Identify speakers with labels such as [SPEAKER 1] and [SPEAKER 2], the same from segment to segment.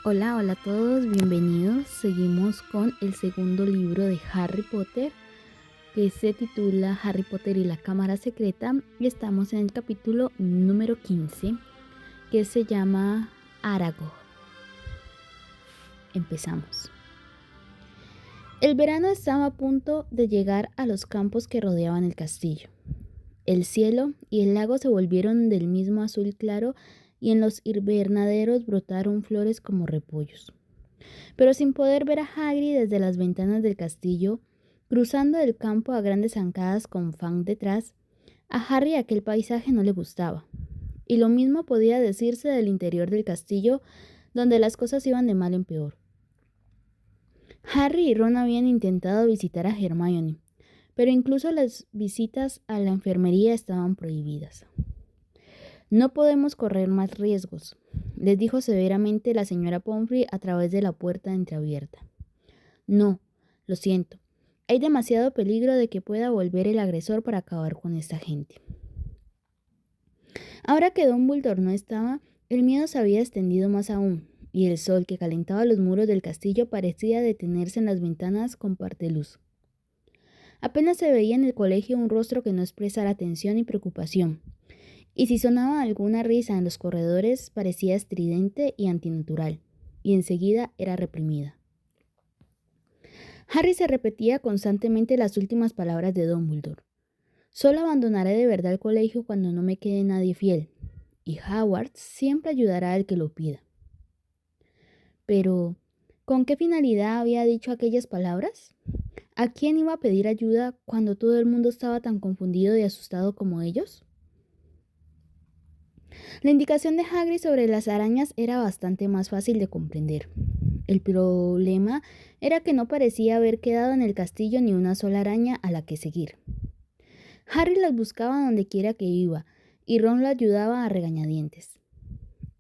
[SPEAKER 1] Hola, hola a todos, bienvenidos. Seguimos con el segundo libro de Harry Potter, que se titula Harry Potter y la Cámara Secreta, y estamos en el capítulo número 15, que se llama Aragog. Empezamos. El verano estaba a punto de llegar a los campos que rodeaban el castillo. El cielo y el lago se volvieron del mismo azul claro y en los invernaderos brotaron flores como repollos. Pero sin poder ver a Hagrid desde las ventanas del castillo, cruzando el campo a grandes zancadas con Fang detrás, a Harry aquel paisaje no le gustaba. Y lo mismo podía decirse del interior del castillo, donde las cosas iban de mal en peor. Harry y Ron habían intentado visitar a Hermione, pero incluso las visitas a la enfermería estaban prohibidas. No podemos correr más riesgos, les dijo severamente la señora Pomfrey a través de la puerta entreabierta. No, lo siento. Hay demasiado peligro de que pueda volver el agresor para acabar con esta gente. Ahora que Dumbledore no estaba, el miedo se había extendido más aún, y el sol que calentaba los muros del castillo parecía detenerse en las ventanas con parte luz. Apenas se veía en el colegio un rostro que no expresara tensión y preocupación, y si sonaba alguna risa en los corredores parecía estridente y antinatural, y enseguida era reprimida. Harry se repetía constantemente las últimas palabras de Dumbledore. Solo abandonaré de verdad el colegio cuando no me quede nadie fiel, y Howard siempre ayudará al que lo pida. Pero, ¿con qué finalidad había dicho aquellas palabras? ¿A quién iba a pedir ayuda cuando todo el mundo estaba tan confundido y asustado como ellos? La indicación de Hagrid sobre las arañas era bastante más fácil de comprender. El problema era que no parecía haber quedado en el castillo ni una sola araña a la que seguir. Harry las buscaba donde quiera que iba, y Ron lo ayudaba a regañadientes.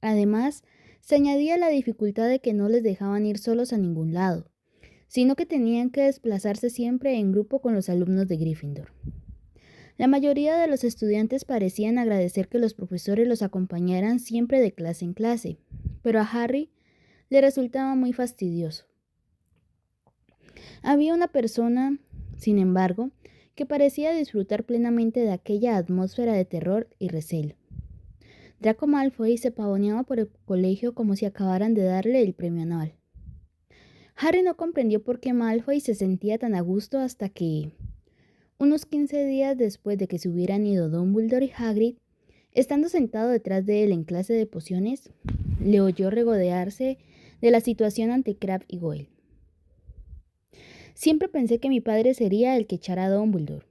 [SPEAKER 1] Además, se añadía la dificultad de que no les dejaban ir solos a ningún lado, sino que tenían que desplazarse siempre en grupo con los alumnos de Gryffindor. La mayoría de los estudiantes parecían agradecer que los profesores los acompañaran siempre de clase en clase, pero a Harry le resultaba muy fastidioso. Había una persona, sin embargo, que parecía disfrutar plenamente de aquella atmósfera de terror y recelo. Draco Malfoy se pavoneaba por el colegio como si acabaran de darle el premio anual. Harry no comprendió por qué Malfoy se sentía tan a gusto hasta que, unos 15 días después de que se hubieran ido Dumbledore y Hagrid, estando sentado detrás de él en clase de pociones, le oyó regodearse de la situación ante Crabbe y Goyle. Siempre pensé que mi padre sería el que echara a Dumbledore,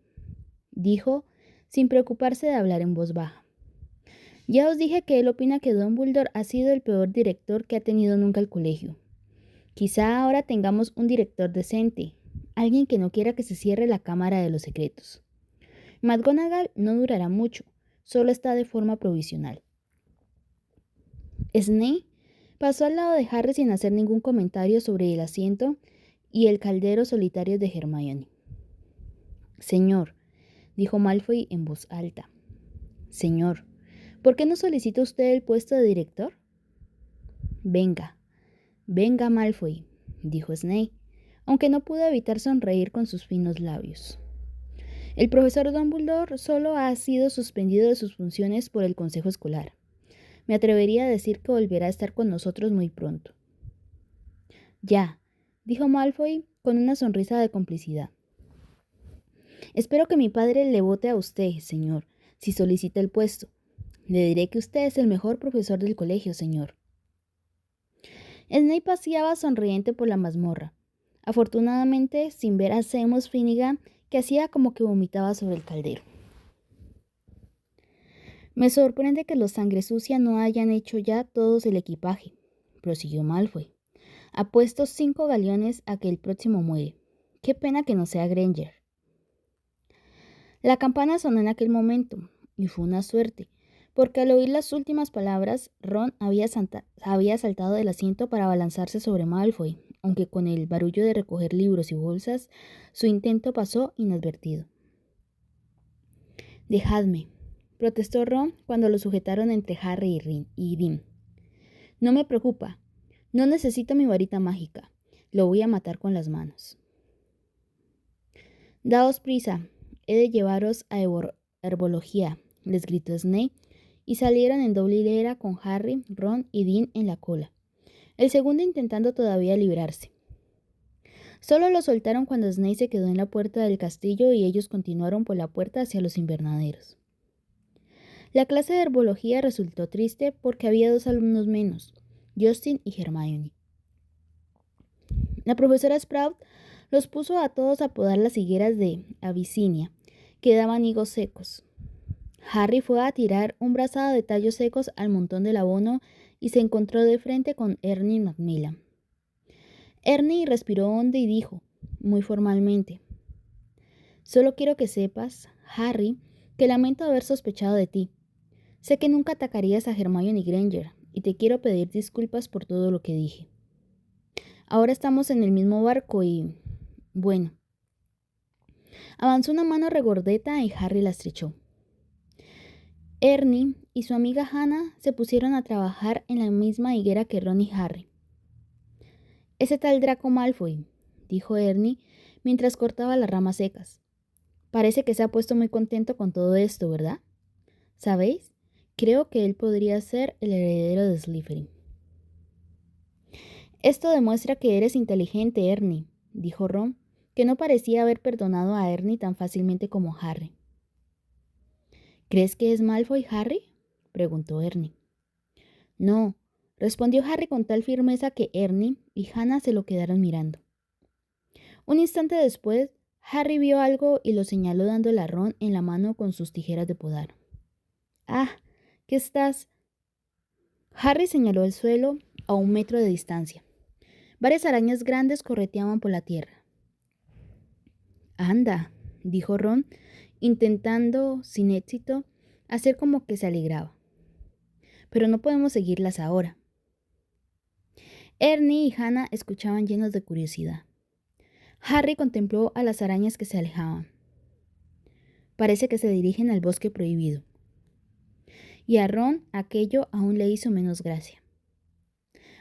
[SPEAKER 1] dijo, sin preocuparse de hablar en voz baja. Ya os dije que él opina que Dumbledore ha sido el peor director que ha tenido nunca el colegio. Quizá ahora tengamos un director decente, alguien que no quiera que se cierre la Cámara de los Secretos. McGonagall no durará mucho, solo está de forma provisional. Snape pasó al lado de Harry sin hacer ningún comentario sobre el asiento y el caldero solitario de Hermione. Señor, dijo Malfoy en voz alta. Señor, ¿por qué no solicita usted el puesto de director? Venga, venga Malfoy, dijo Snape, aunque no pudo evitar sonreír con sus finos labios. El profesor Dumbledore solo ha sido suspendido de sus funciones por el consejo escolar. Me atrevería a decir que volverá a estar con nosotros muy pronto. Ya, dijo Malfoy con una sonrisa de complicidad. Espero que mi padre le vote a usted, señor, si solicita el puesto. Le diré que usted es el mejor profesor del colegio, señor. Snape paseaba sonriente por la mazmorra, afortunadamente sin ver a Seamus Finnegan, que hacía como que vomitaba sobre el caldero. Me sorprende que los sangre sucia no hayan hecho ya todos el equipaje, prosiguió Malfoy. Apuesto 5 galeones a que el próximo muere. Qué pena que no sea Granger. La campana sonó en aquel momento, y fue una suerte, porque al oír las últimas palabras, Ron había saltado del asiento para abalanzarse sobre Malfoy, aunque con el barullo de recoger libros y bolsas, su intento pasó inadvertido. Dejadme, protestó Ron cuando lo sujetaron entre Harry y Rim. No me preocupa. No necesito mi varita mágica. Lo voy a matar con las manos. Daos prisa. He de llevaros a herbología, les gritó Snape, y salieron en doble hilera con Harry, Ron y Dean en la cola, el segundo intentando todavía librarse. Solo lo soltaron cuando Snape se quedó en la puerta del castillo y ellos continuaron por la puerta hacia los invernaderos. La clase de herbología resultó triste porque había 2 alumnos menos, Justin y Hermione. La profesora Sprout los puso a todos a podar las higueras de Abisinia, que daban higos secos. Harry fue a tirar un brazado de tallos secos al montón del abono y se encontró de frente con Ernie Macmillan. Ernie respiró hondo y dijo, muy formalmente, «Solo quiero que sepas, Harry, que lamento haber sospechado de ti. Sé que nunca atacarías a Hermione Granger y te quiero pedir disculpas por todo lo que dije. Ahora estamos en el mismo barco y... bueno». Avanzó una mano regordeta y Harry la estrechó. Ernie y su amiga Hannah se pusieron a trabajar en la misma higuera que Ron y Harry. «Ese tal Draco Malfoy», dijo Ernie mientras cortaba las ramas secas. «Parece que se ha puesto muy contento con todo esto, ¿verdad? ¿Sabéis? Creo que él podría ser el heredero de Slytherin». «Esto demuestra que eres inteligente, Ernie», dijo Ron, que no parecía haber perdonado a Ernie tan fácilmente como Harry. «¿Crees que es Malfoy, Harry?», preguntó Ernie. «No», respondió Harry con tal firmeza que Ernie y Hannah se lo quedaron mirando. Un instante después, Harry vio algo y lo señaló dándole a Ron en la mano con sus tijeras de podar. «Ah, ¿qué estás...?» Harry señaló el suelo a 1 metro de distancia. Varias arañas grandes correteaban por la tierra. «Anda», dijo Ron, intentando, sin éxito, hacer como que se alegraba. «Pero no podemos seguirlas ahora». Ernie y Hannah escuchaban llenos de curiosidad. Harry contempló a las arañas que se alejaban. «Parece que se dirigen al bosque prohibido». Y a Ron aquello aún le hizo menos gracia.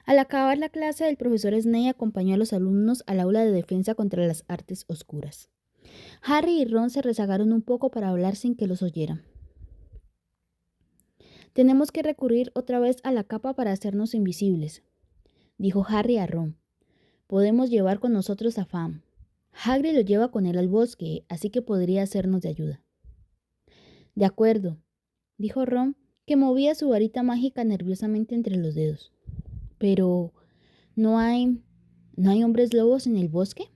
[SPEAKER 1] Al acabar la clase, el profesor Snape acompañó a los alumnos al aula de defensa contra las artes oscuras. Harry y Ron se rezagaron un poco para hablar sin que los oyeran. «Tenemos que recurrir otra vez a la capa para hacernos invisibles», dijo Harry a Ron. «Podemos llevar con nosotros a Fam. Hagrid lo lleva con él al bosque, así que podría hacernos de ayuda». «De acuerdo», dijo Ron, que movía su varita mágica nerviosamente entre los dedos. «Pero, ¿no hay hombres lobos en el bosque?»,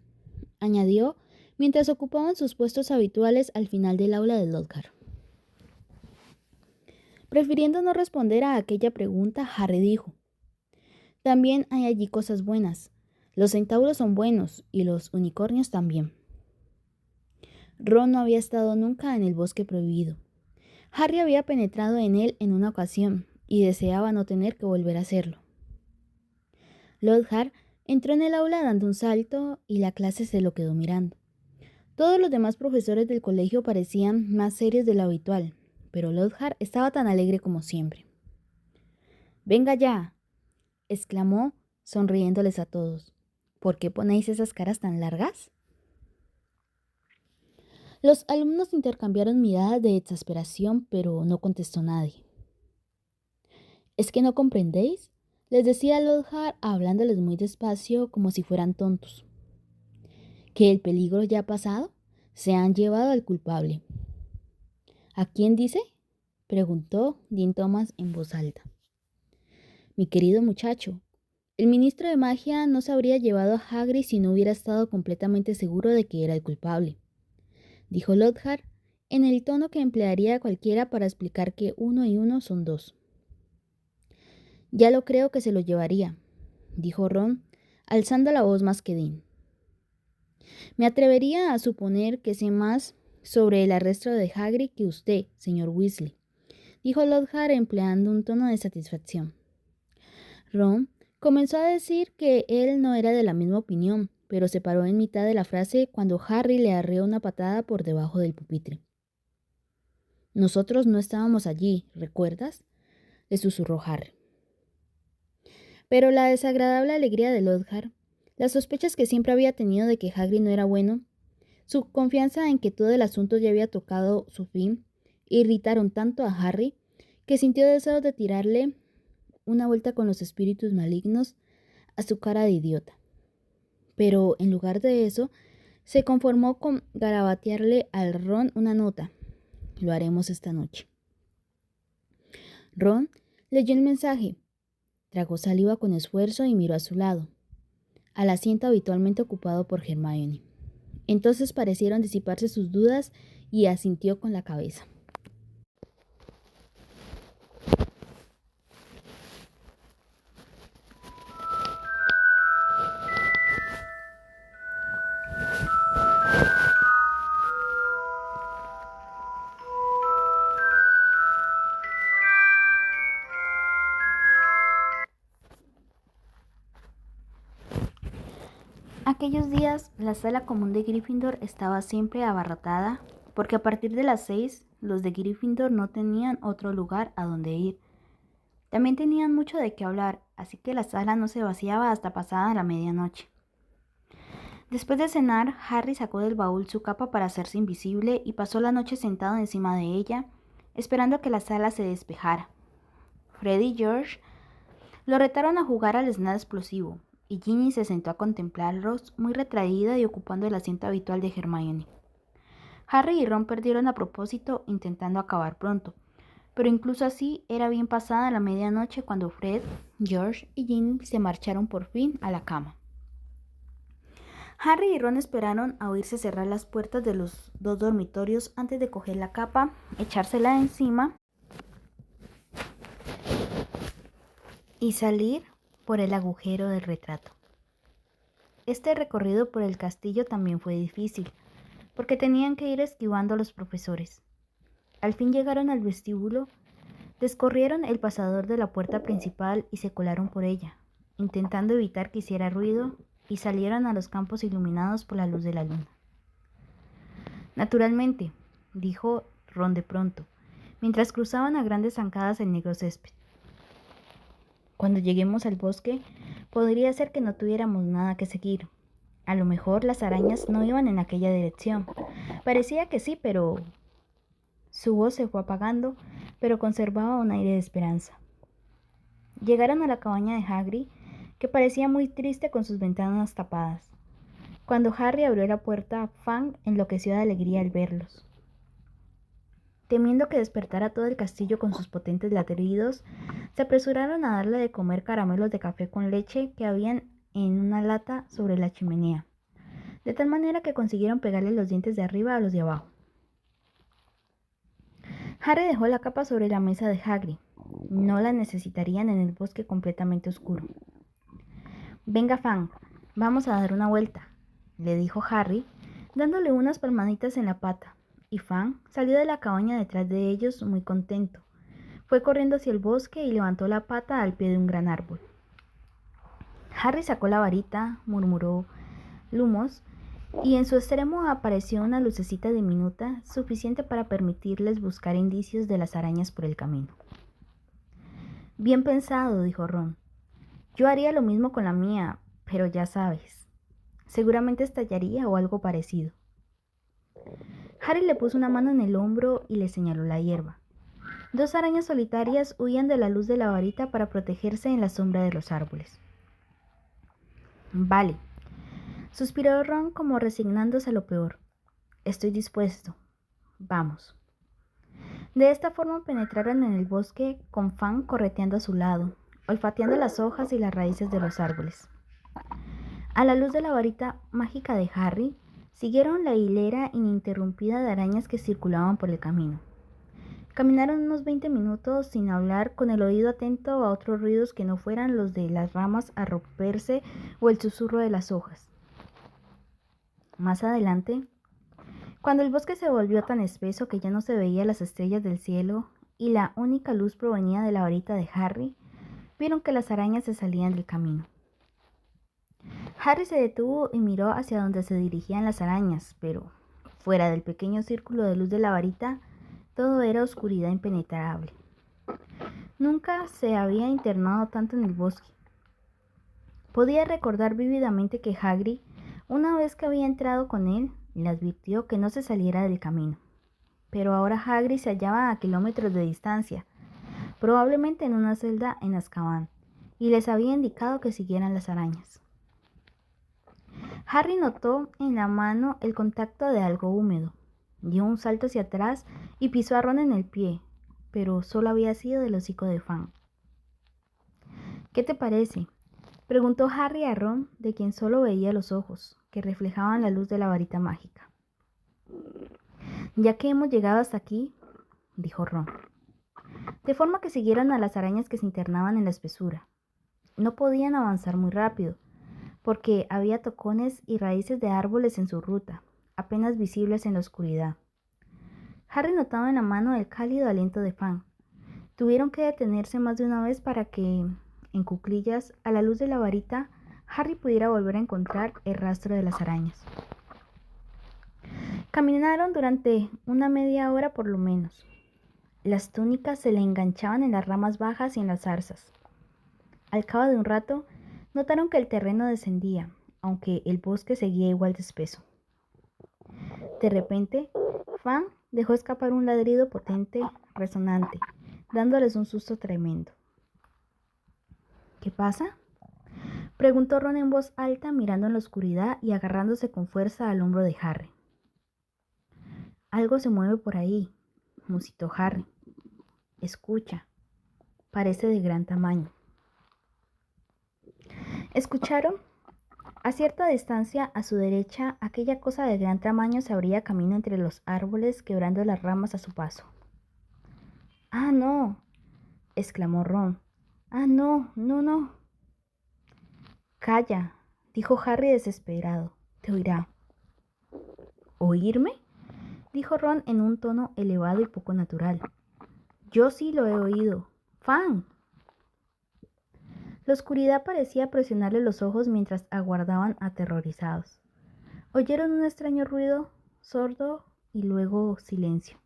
[SPEAKER 1] añadió, mientras ocupaban sus puestos habituales al final del aula de Lockhart. Prefiriendo no responder a aquella pregunta, Harry dijo, «También hay allí cosas buenas. Los centauros son buenos y los unicornios también». Ron no había estado nunca en el bosque prohibido. Harry había penetrado en él en una ocasión y deseaba no tener que volver a hacerlo. Lockhart entró en el aula dando un salto y la clase se lo quedó mirando. Todos los demás profesores del colegio parecían más serios de lo habitual, pero Lockhart estaba tan alegre como siempre. «Venga ya», exclamó, sonriéndoles a todos. «¿Por qué ponéis esas caras tan largas?». Los alumnos intercambiaron miradas de exasperación, pero no contestó nadie. «¿Es que no comprendéis?», les decía Lockhart hablándoles muy despacio como si fueran tontos. «¿Que el peligro ya ha pasado? Se han llevado al culpable». «¿A quién dice?», preguntó Dean Thomas en voz alta. «Mi querido muchacho, el ministro de magia no se habría llevado a Hagrid si no hubiera estado completamente seguro de que era el culpable», dijo Lockhart en el tono que emplearía cualquiera para explicar que 1 y 1 son 2. «Ya lo creo que se lo llevaría», dijo Ron, alzando la voz más que Dean. «Me atrevería a suponer que sé más sobre el arresto de Hagrid que usted, señor Weasley», dijo Lockhart empleando un tono de satisfacción. Ron comenzó a decir que él no era de la misma opinión, pero se paró en mitad de la frase cuando Harry le arreó una patada por debajo del pupitre. «Nosotros no estábamos allí, ¿recuerdas?», le susurró Harry. Pero la desagradable alegría de Lockhart, las sospechas que siempre había tenido de que Hagrid no era bueno, su confianza en que todo el asunto ya había tocado su fin, irritaron tanto a Harry que sintió deseo de tirarle una vuelta con los espíritus malignos a su cara de idiota. Pero en lugar de eso, se conformó con garabatearle al Ron una nota. Lo haremos esta noche. Ron leyó el mensaje, tragó saliva con esfuerzo y miró a su lado, al asiento habitualmente ocupado por Hermione. Entonces parecieron disiparse sus dudas y asintió con la cabeza. Aquellos días, la sala común de Gryffindor estaba siempre abarrotada, porque a partir de las 6, los de Gryffindor no tenían otro lugar a donde ir. También tenían mucho de qué hablar, así que la sala no se vaciaba hasta pasada la medianoche. Después de cenar, Harry sacó del baúl su capa para hacerse invisible y pasó la noche sentado encima de ella, esperando a que la sala se despejara. Fred y George lo retaron a jugar al snad explosivo, y Ginny se sentó a contemplarlos, muy retraída y ocupando el asiento habitual de Hermione. Harry y Ron perdieron a propósito, intentando acabar pronto, pero incluso así era bien pasada la medianoche cuando Fred, George y Ginny se marcharon por fin a la cama. Harry y Ron esperaron a oírse cerrar las puertas de los dos dormitorios antes de coger la capa, echársela encima y salir por el agujero del retrato. Este recorrido por el castillo también fue difícil, porque tenían que ir esquivando a los profesores. Al fin llegaron al vestíbulo, descorrieron el pasador de la puerta principal y se colaron por ella, intentando evitar que hiciera ruido, y salieron a los campos iluminados por la luz de la luna. Naturalmente, dijo Ron de pronto, mientras cruzaban a grandes zancadas el negro césped. Cuando lleguemos al bosque, podría ser que no tuviéramos nada que seguir. A lo mejor las arañas no iban en aquella dirección. Parecía que sí, pero... Su voz se fue apagando, pero conservaba un aire de esperanza. Llegaron a la cabaña de Hagrid, que parecía muy triste con sus ventanas tapadas. Cuando Harry abrió la puerta, Fang enloqueció de alegría al verlos. Temiendo que despertara todo el castillo con sus potentes ladridos, se apresuraron a darle de comer caramelos de café con leche que habían en una lata sobre la chimenea, de tal manera que consiguieron pegarle los dientes de arriba a los de abajo. Harry dejó la capa sobre la mesa de Hagrid. No la necesitarían en el bosque completamente oscuro. «Venga, Fang, vamos a dar una vuelta», le dijo Harry, dándole unas palmaditas en la pata, y Fang salió de la cabaña detrás de ellos muy contento. Fue corriendo hacia el bosque y levantó la pata al pie de un gran árbol. Harry sacó la varita, murmuró «Lumos», y en su extremo apareció una lucecita diminuta, suficiente para permitirles buscar indicios de las arañas por el camino. «Bien pensado», dijo Ron. «Yo haría lo mismo con la mía, pero ya sabes, seguramente estallaría o algo parecido». Harry le puso una mano en el hombro y le señaló la hierba. Dos arañas solitarias huían de la luz de la varita para protegerse en la sombra de los árboles. «Vale», suspiró Ron como resignándose a lo peor. «Estoy dispuesto. Vamos». De esta forma penetraron en el bosque con Fang correteando a su lado, olfateando las hojas y las raíces de los árboles. A la luz de la varita mágica de Harry, siguieron la hilera ininterrumpida de arañas que circulaban por el camino. Caminaron unos 20 minutos sin hablar, con el oído atento a otros ruidos que no fueran los de las ramas a romperse o el susurro de las hojas. Más adelante, cuando el bosque se volvió tan espeso que ya no se veían las estrellas del cielo y la única luz provenía de la varita de Harry, vieron que las arañas se salían del camino. Harry se detuvo y miró hacia donde se dirigían las arañas, pero fuera del pequeño círculo de luz de la varita, todo era oscuridad impenetrable. Nunca se había internado tanto en el bosque. Podía recordar vívidamente que Hagrid, una vez que había entrado con él, le advirtió que no se saliera del camino. Pero ahora Hagrid se hallaba a kilómetros de distancia, probablemente en una celda en Azkaban, y les había indicado que siguieran las arañas. Harry notó en la mano el contacto de algo húmedo. Dio un salto hacia atrás y pisó a Ron en el pie, pero solo había sido del hocico de Fang. ¿Qué te parece?, preguntó Harry a Ron, de quien solo veía los ojos, que reflejaban la luz de la varita mágica. Ya que hemos llegado hasta aquí, dijo Ron, de forma que siguieron a las arañas que se internaban en la espesura. No podían avanzar muy rápido, porque había tocones y raíces de árboles en su ruta, apenas visibles en la oscuridad. Harry notaba en la mano el cálido aliento de Fang. Tuvieron que detenerse más de una vez para que, en cuclillas, a la luz de la varita, Harry pudiera volver a encontrar el rastro de las arañas. Caminaron durante una media hora por lo menos. Las túnicas se le enganchaban en las ramas bajas y en las zarzas. Al cabo de un rato, notaron que el terreno descendía, aunque el bosque seguía igual de espeso. De repente, Fang dejó escapar un ladrido potente, resonante, dándoles un susto tremendo. ¿Qué pasa?, preguntó Ron en voz alta, mirando en la oscuridad y agarrándose con fuerza al hombro de Harry. Algo se mueve por ahí, musitó Harry. Escucha, parece de gran tamaño. ¿Escucharon? A cierta distancia, a su derecha, aquella cosa de gran tamaño se abría camino entre los árboles, quebrando las ramas a su paso. ¡Ah, no!, exclamó Ron. ¡Ah, no, no, no! Calla, dijo Harry desesperado. Te oirá. ¿Oírme?, dijo Ron en un tono elevado y poco natural. Yo sí lo he oído. ¡Fang! La oscuridad parecía presionarle los ojos mientras aguardaban aterrorizados. Oyeron un extraño ruido, sordo, y luego silencio.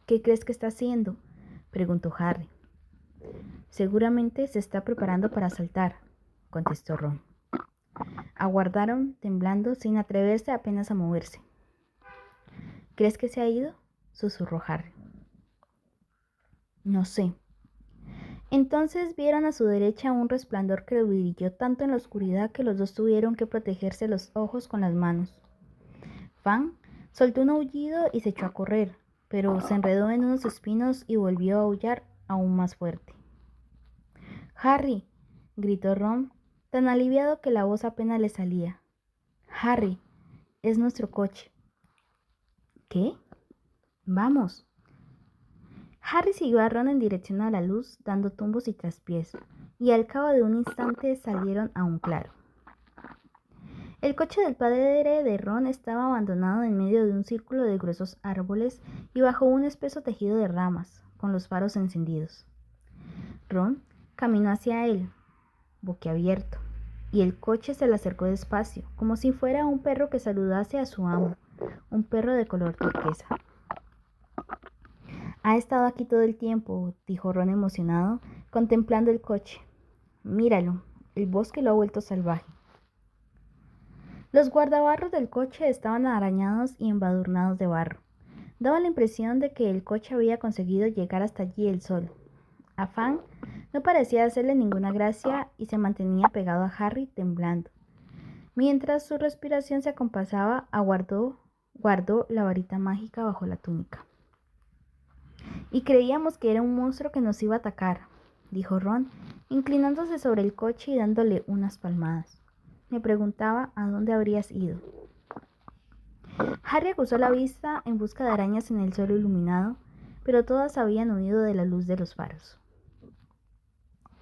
[SPEAKER 1] ¿Qué crees que está haciendo?, preguntó Harry. Seguramente se está preparando para saltar, contestó Ron. Aguardaron, temblando, sin atreverse apenas a moverse. ¿Crees que se ha ido?, susurró Harry. No sé. Entonces vieron a su derecha un resplandor que brilló tanto en la oscuridad que los dos tuvieron que protegerse los ojos con las manos. Fang soltó un aullido y se echó a correr, pero se enredó en unos espinos y volvió a aullar aún más fuerte. ¡Harry!, gritó Ron, tan aliviado que la voz apenas le salía. ¡Harry! Es nuestro coche. ¿Qué? Vamos. Harry siguió a Ron en dirección a la luz, dando tumbos y traspiés, y al cabo de un instante salieron a un claro. El coche del padre de Ron estaba abandonado en medio de un círculo de gruesos árboles y bajo un espeso tejido de ramas, con los faros encendidos. Ron caminó hacia él, boquiabierto, y el coche se le acercó despacio, como si fuera un perro que saludase a su amo, un perro de color turquesa. Ha estado aquí todo el tiempo, dijo Ron emocionado, contemplando el coche. Míralo, el bosque lo ha vuelto salvaje. Los guardabarros del coche estaban arañados y embadurnados de barro. Daba la impresión de que el coche había conseguido llegar hasta allí él solo. A Fang no parecía hacerle ninguna gracia y se mantenía pegado a Harry, temblando. Mientras su respiración se acompasaba, guardó la varita mágica bajo la túnica. Y creíamos que era un monstruo que nos iba a atacar, dijo Ron, inclinándose sobre el coche y dándole unas palmadas. Me preguntaba a dónde habrías ido. Harry acusó la vista en busca de arañas en el suelo iluminado, pero todas habían huido de la luz de los faros.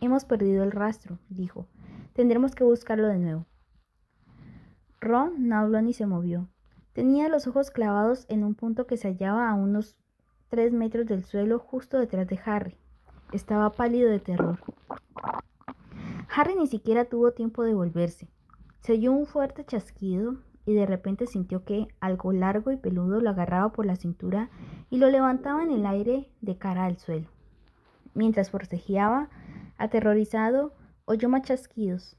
[SPEAKER 1] Hemos perdido el rastro, dijo. Tendremos que buscarlo de nuevo. Ron no habló ni se movió. Tenía los ojos clavados en un punto que se hallaba a unos 3 metros del suelo justo detrás de Harry. Estaba pálido de terror. Harry ni siquiera tuvo tiempo de volverse. Se oyó un fuerte chasquido y de repente sintió que algo largo y peludo lo agarraba por la cintura y lo levantaba en el aire de cara al suelo. Mientras forcejeaba, aterrorizado, oyó más chasquidos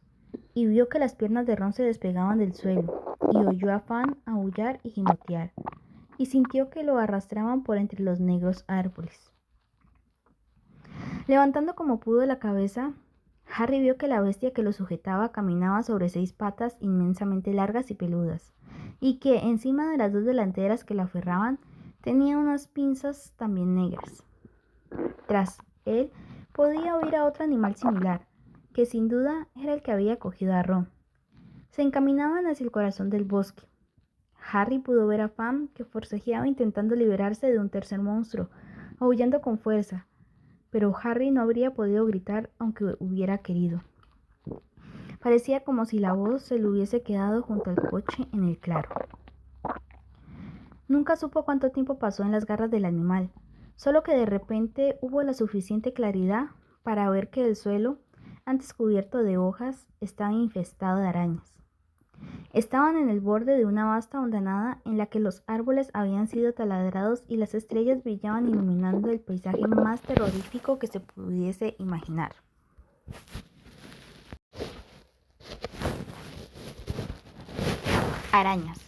[SPEAKER 1] y vio que las piernas de Ron se despegaban del suelo, y oyó a Fan aullar y gimotear, y sintió que lo arrastraban por entre los negros árboles. Levantando como pudo la cabeza, Harry vio que la bestia que lo sujetaba caminaba sobre 6 patas inmensamente largas y peludas, y que encima de las 2 delanteras que la aferraban tenía unas pinzas también negras. Tras él podía oír a otro animal similar, que sin duda era el que había cogido a Ron. Se encaminaban hacia el corazón del bosque. Harry pudo ver a Fam que forcejeaba intentando liberarse de un tercer monstruo, aullando con fuerza, pero Harry no habría podido gritar aunque hubiera querido. Parecía como si la voz se le hubiese quedado junto al coche en el claro. Nunca supo cuánto tiempo pasó en las garras del animal, solo que de repente hubo la suficiente claridad para ver que el suelo, antes cubierto de hojas, estaba infestado de arañas. Estaban en el borde de una vasta hondanada en la que los árboles habían sido taladrados y las estrellas brillaban iluminando el paisaje más terrorífico que se pudiese imaginar. Arañas.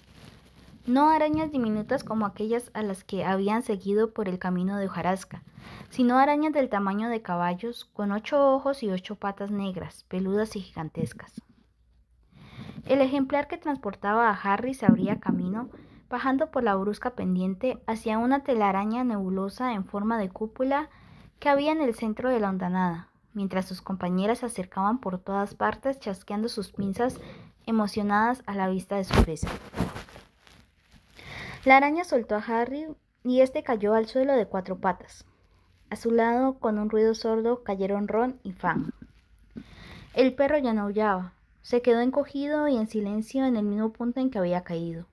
[SPEAKER 1] No arañas diminutas como aquellas a las que habían seguido por el camino de hojarasca, sino arañas del tamaño de caballos, con 8 ojos y 8 patas negras, peludas y gigantescas. El ejemplar que transportaba a Harry se abría camino, bajando por la brusca pendiente hacia una telaraña nebulosa en forma de cúpula que había en el centro de la hondanada, mientras sus compañeras se acercaban por todas partes chasqueando sus pinzas, emocionadas a la vista de su presa. La araña soltó a Harry y este cayó al suelo de 4 patas. A su lado, con un ruido sordo, cayeron Ron y Fang. El perro ya no aullaba. Se quedó encogido y en silencio en el mismo punto en que había caído.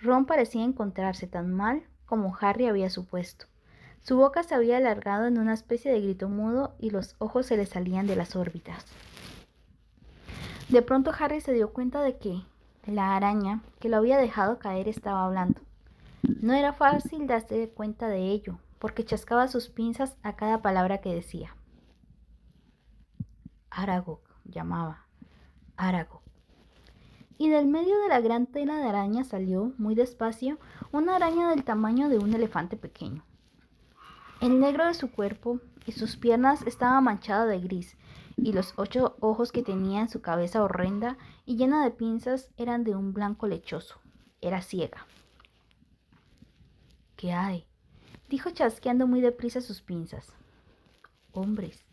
[SPEAKER 1] Ron parecía encontrarse tan mal como Harry había supuesto. Su boca se había alargado en una especie de grito mudo y los ojos se le salían de las órbitas. De pronto Harry se dio cuenta de que la araña que lo había dejado caer estaba hablando. No era fácil darse cuenta de ello, porque chascaba sus pinzas a cada palabra que decía. Aragog, llamaba. Aragog. Y del medio de la gran tela de araña salió, muy despacio, una araña del tamaño de un elefante pequeño. El negro de su cuerpo y sus piernas estaba manchado de gris, y los 8 ojos que tenía en su cabeza horrenda y llena de pinzas eran de un blanco lechoso. Era ciega. ¿Qué hay?, dijo chasqueando muy deprisa sus pinzas. Hombres,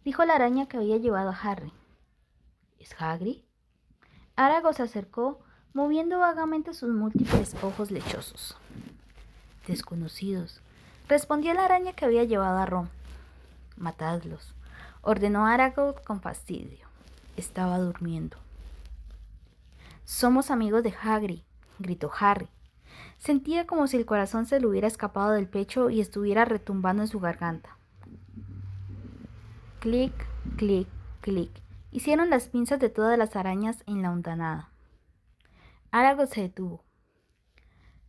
[SPEAKER 1] dijo la araña que había llevado a Harry. ¿Es Hagrid? Aragog se acercó, moviendo vagamente sus múltiples ojos lechosos. Desconocidos, respondió la araña que había llevado a Ron. Matadlos, ordenó Aragog con fastidio. Estaba durmiendo. Somos amigos de Hagrid, gritó Harry. Sentía como si el corazón se le hubiera escapado del pecho y estuviera retumbando en su garganta. Clic, clic, clic, hicieron las pinzas de todas las arañas en la hondanada. Aragog se detuvo.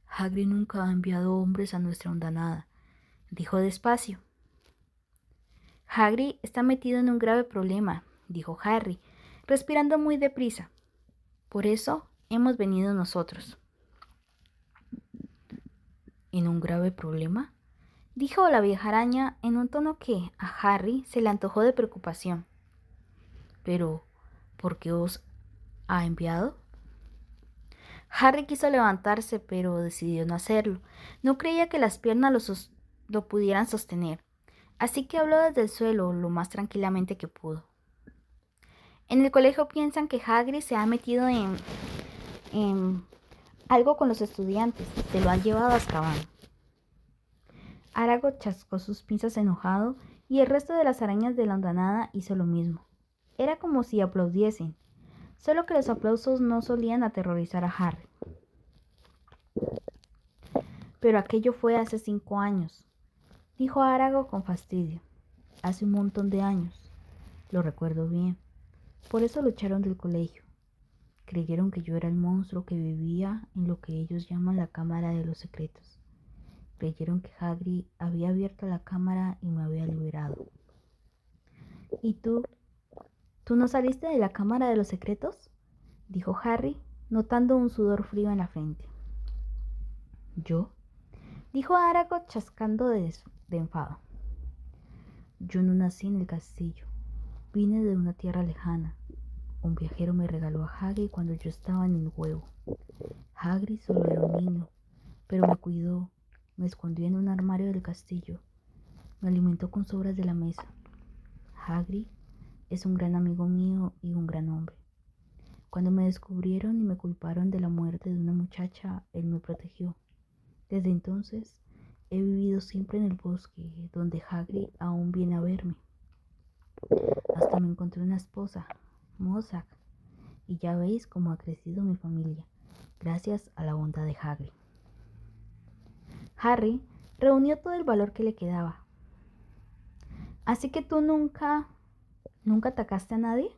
[SPEAKER 1] Hagrid nunca ha enviado hombres a nuestra hondanada, dijo despacio. Hagrid está metido en un grave problema, dijo Harry, respirando muy deprisa. Por eso hemos venido nosotros. ¿En un grave problema?, dijo la vieja araña en un tono que a Harry se le antojó de preocupación. Pero, ¿por qué os ha enviado? Harry quiso levantarse, pero decidió no hacerlo. No creía que las piernas lo pudieran sostener, así que habló desde el suelo lo más tranquilamente que pudo. En el colegio piensan que Hagrid se ha metido en algo con los estudiantes. Se lo han llevado a Azkaban. Aragog chascó sus pinzas enojado y el resto de las arañas de la hondanada hizo lo mismo. Era como si aplaudiesen, solo que los aplausos no solían aterrorizar a Harry. Pero aquello fue hace 5 años, dijo Aragog con fastidio. Hace un montón de años. Lo recuerdo bien. Por eso lo echaron del colegio. Creyeron que yo era el monstruo que vivía en lo que ellos llaman la Cámara de los Secretos. Creyeron que Hagrid había abierto la cámara y me había liberado. ¿Y tú? ¿Tú no saliste de la cámara de los secretos?, dijo Harry, notando un sudor frío en la frente. ¿Yo?, dijo Aragog chascando de enfado. Yo no nací en el castillo. Vine de una tierra lejana. Un viajero me regaló a Hagrid cuando yo estaba en el huevo. Hagrid solo era un niño, pero me cuidó, me escondió en un armario del castillo, me alimentó con sobras de la mesa. Hagrid es un gran amigo mío y un gran hombre. Cuando me descubrieron y me culparon de la muerte de una muchacha, él me protegió. Desde entonces he vivido siempre en el bosque, donde Hagrid aún viene a verme. Hasta me encontré una esposa, Mozart, y ya veis cómo ha crecido mi familia, gracias a la bondad de Hagrid. Harry reunió todo el valor que le quedaba. ¿Así que tú nunca atacaste a nadie?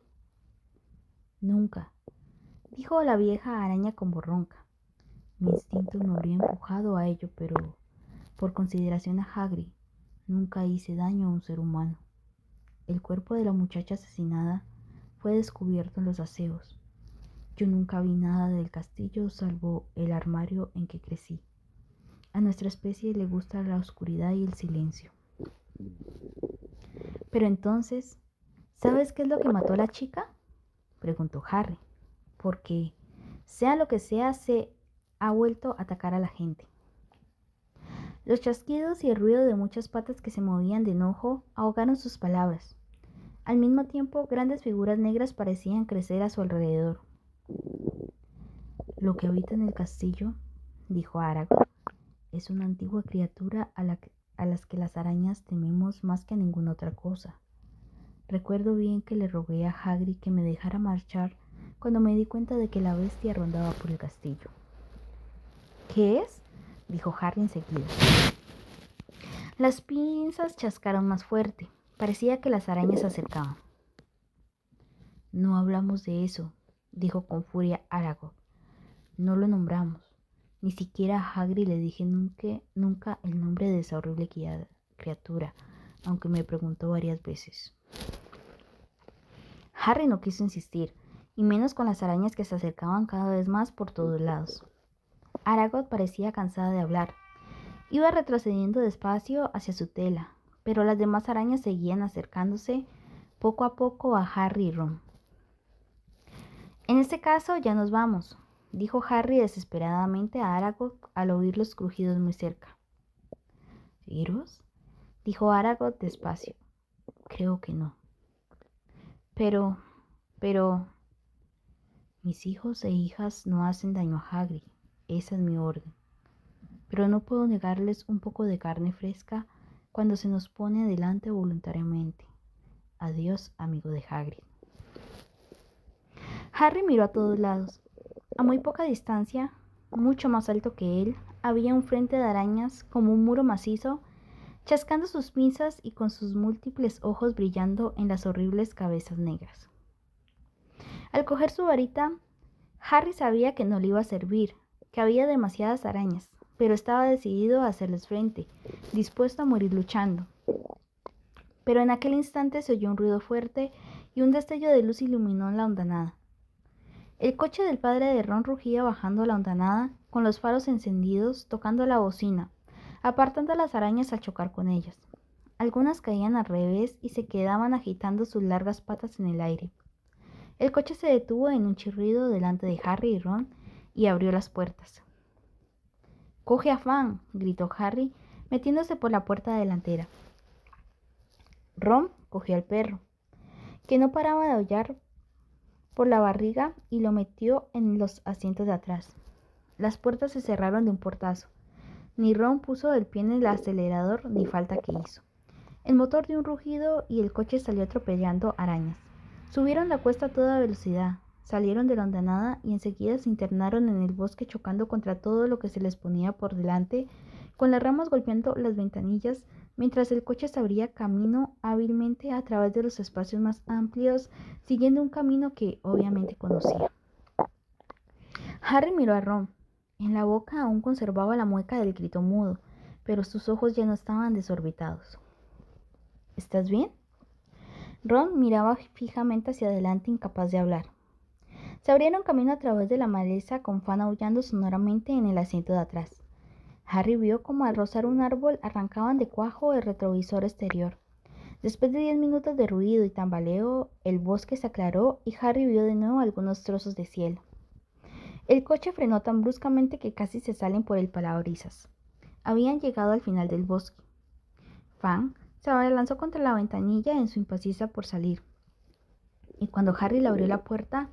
[SPEAKER 1] Nunca, dijo la vieja araña con voz ronca. Mi instinto me habría empujado a ello, pero por consideración a Hagrid, nunca hice daño a un ser humano. El cuerpo de la muchacha asesinada fue descubierto en los aseos. Yo nunca vi nada del castillo salvo el armario en que crecí. A nuestra especie le gusta la oscuridad y el silencio. Pero entonces, ¿sabes qué es lo que mató a la chica?, preguntó Harry, porque, sea lo que sea, se ha vuelto a atacar a la gente. Los chasquidos y el ruido de muchas patas que se movían de enojo ahogaron sus palabras. Al mismo tiempo, grandes figuras negras parecían crecer a su alrededor. Lo que habita en el castillo, dijo Aragog, es una antigua criatura a las que las arañas tememos más que a ninguna otra cosa. Recuerdo bien que le rogué a Hagrid que me dejara marchar cuando me di cuenta de que la bestia rondaba por el castillo. ¿Qué es?, dijo Harry enseguida. Las pinzas chascaron más fuerte. Parecía que las arañas se acercaban. No hablamos de eso, dijo con furia Aragog. No lo nombramos. Ni siquiera a Hagrid le dije nunca el nombre de esa horrible criatura, aunque me preguntó varias veces. Harry no quiso insistir, y menos con las arañas que se acercaban cada vez más por todos lados. Aragog parecía cansada de hablar. Iba retrocediendo despacio hacia su tela, pero las demás arañas seguían acercándose poco a poco a Harry y Ron. En este caso ya nos vamos, dijo Harry desesperadamente a Aragog al oír los crujidos muy cerca. ¿Iros?, dijo Aragog despacio. Creo que no. Pero, mis hijos e hijas no hacen daño a Hagrid, esa es mi orden. Pero no puedo negarles un poco de carne fresca cuando se nos pone adelante voluntariamente. Adiós, amigo de Hagrid. Harry miró a todos lados. A muy poca distancia, mucho más alto que él, había un frente de arañas como un muro macizo, chascando sus pinzas y con sus múltiples ojos brillando en las horribles cabezas negras. Al coger su varita, Harry sabía que no le iba a servir, que había demasiadas arañas, pero estaba decidido a hacerles frente, dispuesto a morir luchando. Pero en aquel instante se oyó un ruido fuerte y un destello de luz iluminó la hondanada. El coche del padre de Ron rugía bajando la hondanada, con los faros encendidos, tocando la bocina, apartando a las arañas al chocar con ellas. Algunas caían al revés y se quedaban agitando sus largas patas en el aire. El coche se detuvo en un chirrido delante de Harry y Ron y abrió las puertas. «¡Coge a Fan!», gritó Harry, metiéndose por la puerta delantera. Ron cogió al perro, que no paraba de aullar por la barriga, y lo metió en los asientos de atrás. Las puertas se cerraron de un portazo. Ni Ron puso el pie en el acelerador ni falta que hizo. El motor dio un rugido y el coche salió atropellando arañas. Subieron la cuesta a toda velocidad, salieron de la hondanada y enseguida se internaron en el bosque chocando contra todo lo que se les ponía por delante, con las ramas golpeando las ventanillas, mientras el coche se abría camino hábilmente a través de los espacios más amplios, siguiendo un camino que obviamente conocía. Harry miró a Ron. En la boca aún conservaba la mueca del grito mudo, pero sus ojos ya no estaban desorbitados. ¿Estás bien?, Ron miraba fijamente hacia adelante, incapaz de hablar. Se abrieron camino a través de la maleza con Fan aullando sonoramente en el asiento de atrás. Harry vio cómo al rozar un árbol arrancaban de cuajo el retrovisor exterior. Después de 10 minutos de ruido y tambaleo, el bosque se aclaró y Harry vio de nuevo algunos trozos de cielo. El coche frenó tan bruscamente que casi se salen por el parabrisas. Habían llegado al final del bosque. Fan se abalanzó contra la ventanilla en su impaciencia por salir. Y cuando Harry le abrió la puerta,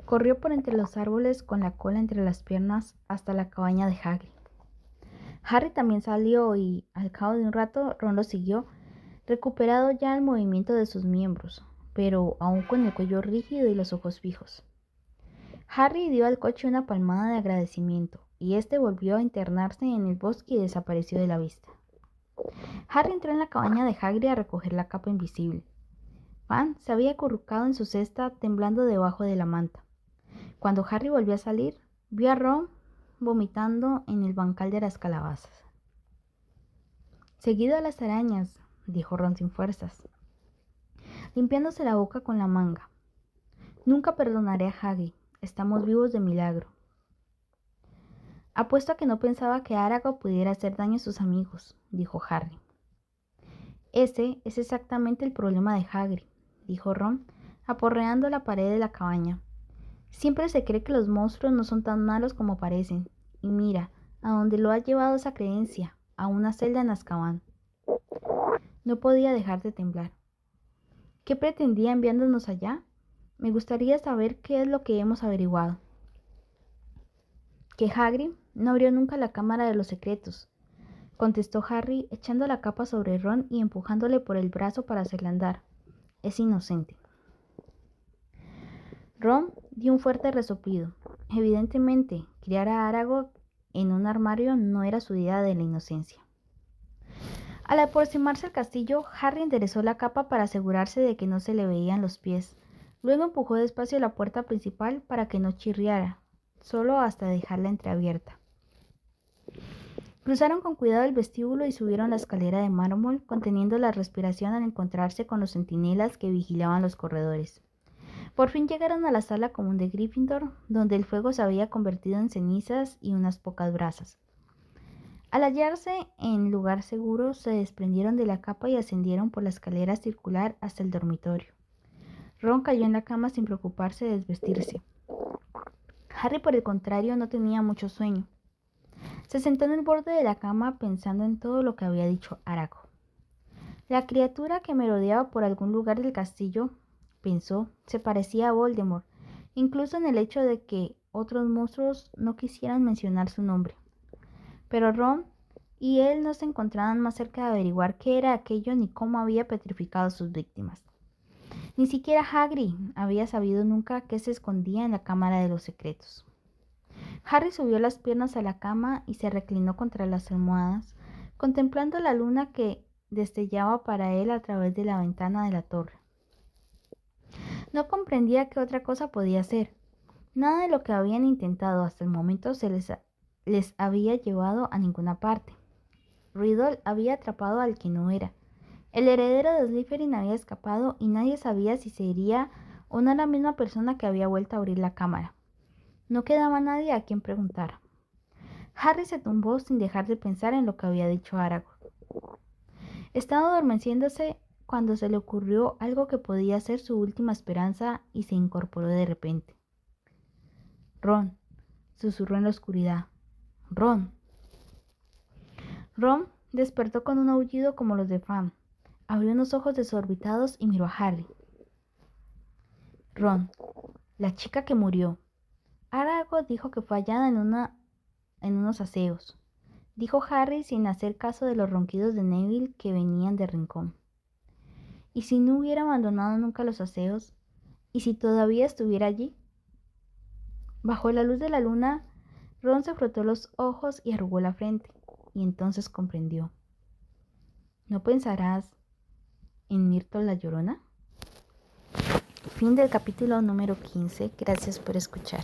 [SPEAKER 1] corrió por entre los árboles con la cola entre las piernas hasta la cabaña de Hagrid. Harry también salió y, al cabo de un rato, Ron lo siguió, recuperado ya el movimiento de sus miembros, pero aún con el cuello rígido y los ojos fijos. Harry dio al coche una palmada de agradecimiento, y éste volvió a internarse en el bosque y desapareció de la vista. Harry entró en la cabaña de Hagrid a recoger la capa invisible. Fan se había acurrucado en su cesta, temblando debajo de la manta. Cuando Harry volvió a salir, vio a Ron vomitando en el bancal de las calabazas. «Seguido a las arañas», dijo Ron sin fuerzas, limpiándose la boca con la manga. «Nunca perdonaré a Hagrid. Estamos vivos de milagro». «Apuesto a que no pensaba que Aragog pudiera hacer daño a sus amigos», dijo Harry. «Ese es exactamente el problema de Hagrid», dijo Ron, aporreando la pared de la cabaña. «Siempre se cree que los monstruos no son tan malos como parecen. Y mira, a dónde lo ha llevado esa creencia, a una celda en Azkaban». No podía dejar de temblar. ¿Qué pretendía enviándonos allá? Me gustaría saber qué es lo que hemos averiguado. Que Hagrid no abrió nunca la cámara de los secretos, contestó Harry, echando la capa sobre Ron y empujándole por el brazo para hacerle andar. Es inocente. Ron dio un fuerte resoplido. Evidentemente, criar a Aragog en un armario no era su idea de la inocencia. Al aproximarse al castillo, Harry enderezó la capa para asegurarse de que no se le veían los pies. Luego empujó despacio la puerta principal para que no chirriara, solo hasta dejarla entreabierta. Cruzaron con cuidado el vestíbulo y subieron la escalera de mármol, conteniendo la respiración al encontrarse con los centinelas que vigilaban los corredores. Por fin llegaron a la sala común de Gryffindor, donde el fuego se había convertido en cenizas y unas pocas brasas. Al hallarse en lugar seguro, se desprendieron de la capa y ascendieron por la escalera circular hasta el dormitorio. Ron cayó en la cama sin preocuparse de desvestirse. Harry, por el contrario, no tenía mucho sueño. Se sentó en el borde de la cama pensando en todo lo que había dicho Aragog. La criatura que merodeaba por algún lugar del castillo, pensó, se parecía a Voldemort, incluso en el hecho de que otros monstruos no quisieran mencionar su nombre. Pero Ron y él no se encontraban más cerca de averiguar qué era aquello ni cómo había petrificado a sus víctimas. Ni siquiera Hagrid había sabido nunca qué se escondía en la cámara de los secretos. Harry subió las piernas a la cama y se reclinó contra las almohadas, contemplando la luna que destellaba para él a través de la ventana de la torre. No comprendía qué otra cosa podía ser. Nada de lo que habían intentado hasta el momento les había llevado a ninguna parte. Riddle había atrapado al que no era. El heredero de Slytherin había escapado y nadie sabía si sería o no la misma persona que había vuelto a abrir la cámara. No quedaba nadie a quien preguntar. Harry se tumbó sin dejar de pensar en lo que había dicho Aragog. Estaba adormeciéndose cuando se le ocurrió algo que podía ser su última esperanza y se incorporó de repente. «Ron», susurró en la oscuridad. «Ron». Ron despertó con un aullido como los de Fan. Abrió unos ojos desorbitados y miró a Harry. «Ron, la chica que murió. Aragog dijo que fue hallada en unos aseos», dijo Harry sin hacer caso de los ronquidos de Neville que venían de rincón. ¿Y si no hubiera abandonado nunca los aseos? ¿Y si todavía estuviera allí? Bajo la luz de la luna, Ron se frotó los ojos y arrugó la frente, y entonces comprendió. ¿No pensarás en Myrtle la Llorona? Fin del capítulo número 15. Gracias por escuchar.